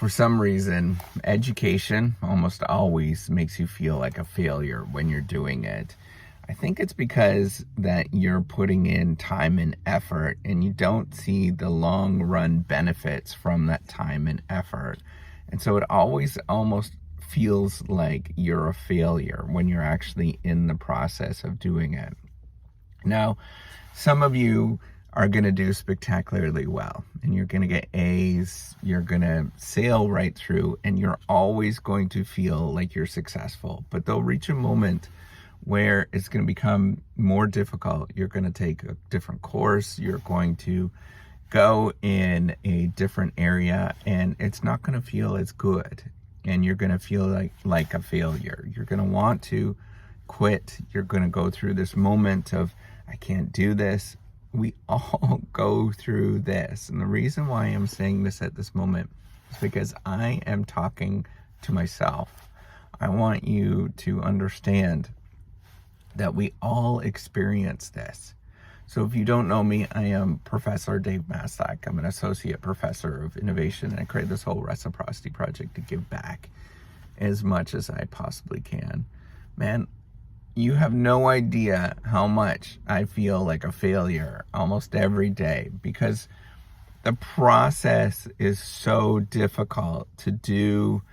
For some reason, education almost always makes you feel like a failure when you're doing it. I think it's because that you're putting in time and effort and you don't see the long run benefits from that time and effort. And so it always almost feels like you're a failure when you're actually in the process of doing it. Now, some of you are going to do spectacularly well and you're going to get A's, you're going to sail right through, and you're always going to feel like you're successful. But there'll reach a moment where it's going to become more difficult. You're going to take a different course, you're going to go in a different area, and it's not going to feel as good. And you're going to feel like a failure. You're going to want to quit. You're going to go through this moment of, I can't do this. We all go through this. And the reason why I'm saying this at this moment is because I am talking to myself. I want you to understand that we all experience this. So if you don't know me, I am Professor Dave Maslach. I'm an associate professor of innovation, and I created this whole reciprocity project to give back as much as I possibly can. Man, you have no idea how much I feel like a failure almost every day, because the process is so difficult to do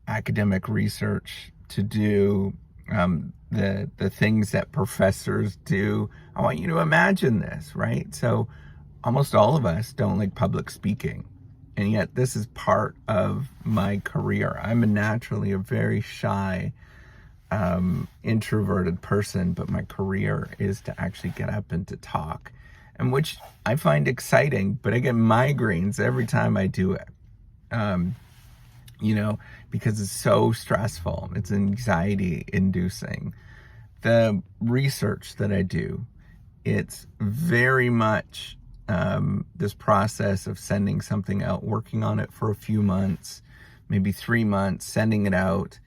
academic research, to do the things that professors do. I want you to imagine this, right? So almost all of us don't like public speaking, and yet this is part of my career. I'm naturally a very shy, introverted person, but my career is to actually get up and to talk, and which I find exciting, but I get migraines every time I do it. Because it's so stressful. It's anxiety inducing. The research that I do, it's very much this process of sending something out, working on it for a few months, maybe 3 months, sending it out,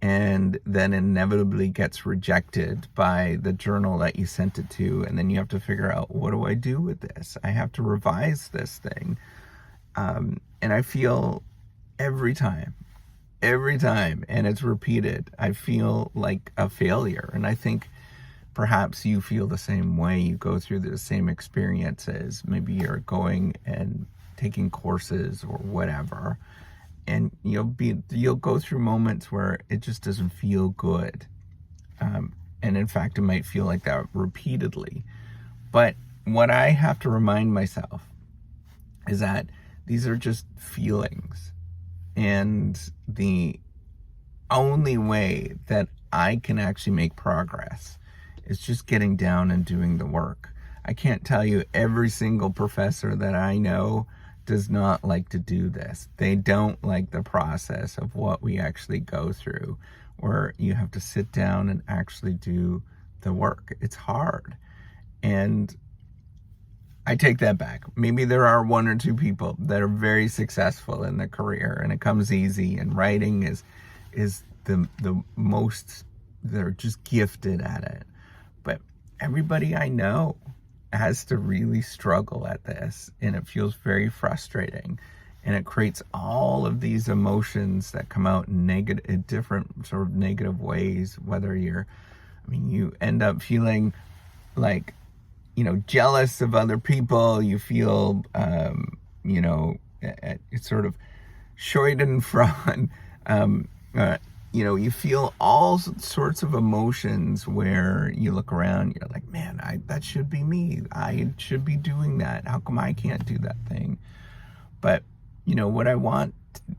and then inevitably gets rejected by the journal that you sent it to. And then you have to figure out, what do I do with this? I have to revise this thing. And I feel every time, and it's repeated, I feel like a failure. And I think perhaps you feel the same way. You go through the same experiences. Maybe you're going and taking courses or whatever, and you'll go through moments where it just doesn't feel good. And in fact, it might feel like that repeatedly. But what I have to remind myself is that these are just feelings. And the only way that I can actually make progress is just getting down and doing the work. I can't tell you every single professor that I know does not like to do this. They don't like the process of what we actually go through, where you have to sit down and actually do the work. It's hard. And I take that back. Maybe there are 1 or 2 people that are very successful in their career and it comes easy, and writing is the most, they're just gifted at it. But everybody I know has to really struggle at this, and it feels very frustrating, and it creates all of these emotions that come out in different sort of negative ways. Whether you end up feeling like, jealous of other people. You feel, it's sort of Schadenfreude. You feel all sorts of emotions where you look around, you're like, man, that should be me. I should be doing that. How come I can't do that thing? But, what I want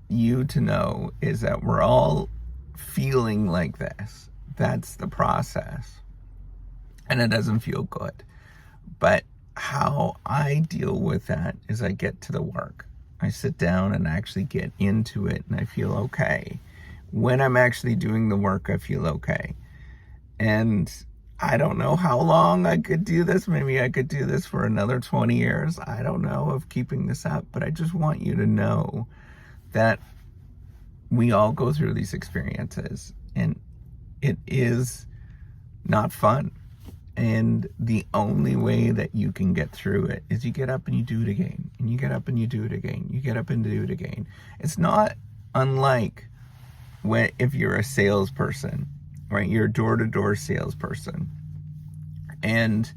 you to know is that we're all feeling like this. That's the process. And it doesn't feel good. But how I deal with that is I get to the work. I sit down and actually get into it, and I feel okay. When I'm actually doing the work, I feel okay. And I don't know how long I could do this. Maybe I could do this for another 20 years. I don't know of keeping this up, but I just want you to know that we all go through these experiences, and it is not fun. And the only way that you can get through it is you get up and you do it again. And you get up and you do it again. You get up and do it again. It's not unlike if you're a salesperson, right? You're a door-to-door salesperson. And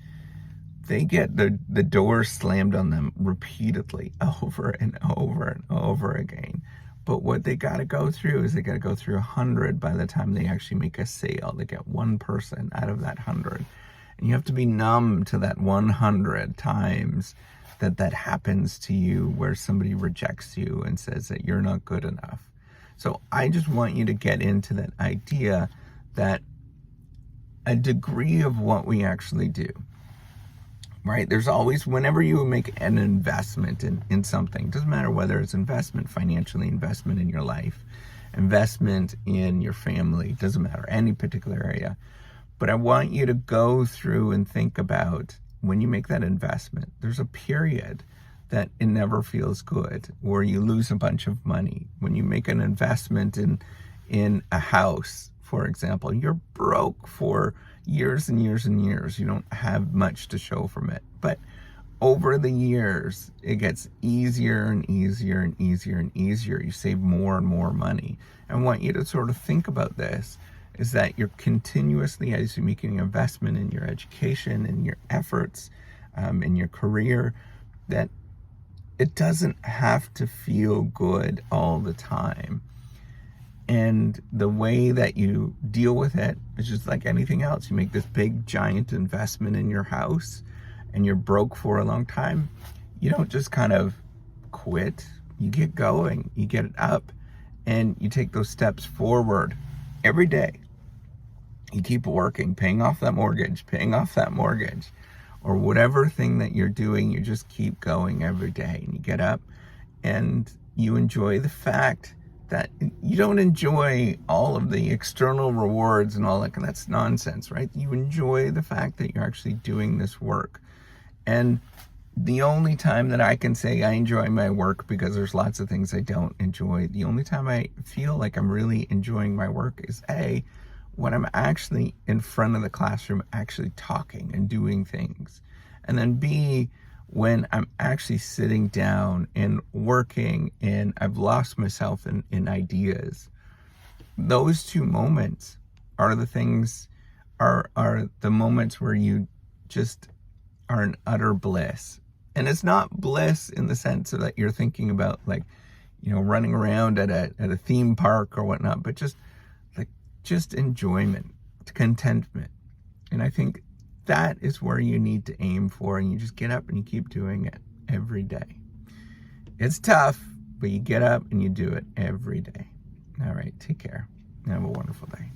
they get the door slammed on them repeatedly over and over and over again. But what they got to go through is they got to go through 100 by the time they actually make a sale. They get one person out of that 100. And you have to be numb to that 100 times that happens to you, where somebody rejects you and says that you're not good enough. So I just want you to get into that idea that a degree of what we actually do, right? There's always, whenever you make an investment in something, it doesn't matter whether it's investment financially, investment in your life, investment in your family, doesn't matter, any particular area. But I want you to go through and think about, when you make that investment, there's a period that it never feels good, or you lose a bunch of money. When you make an investment in a house, for example, you're broke for years and years and years. You don't have much to show from it. But over the years, it gets easier and easier and easier and easier. You save more and more money. I want you to sort of think about this, is that you're continuously, as you're making an investment in your education, in your efforts, in your career, that it doesn't have to feel good all the time. And the way that you deal with it is just like anything else. You make this big, giant investment in your house and you're broke for a long time. You don't just kind of quit. You get going, you get it up, and you take those steps forward every day. You keep working, paying off that mortgage, or whatever thing that you're doing, you just keep going every day. And you get up and you enjoy the fact that you don't enjoy all of the external rewards and all that. And that's nonsense, right? You enjoy the fact that you're actually doing this work. And the only time that I can say I enjoy my work, because there's lots of things I don't enjoy, the only time I feel like I'm really enjoying my work is when I'm actually in front of the classroom, actually talking and doing things. And then B, when I'm actually sitting down and working and I've lost myself in ideas. Those two moments are the things, are the moments where you just are in utter bliss. And it's not bliss in the sense that you're thinking about, like, running around at a theme park or whatnot, but just enjoyment, contentment. And I think that is where you need to aim for, and you just get up and you keep doing it every day. It's tough, but you get up and you do it every day. All right, take care and have a wonderful day.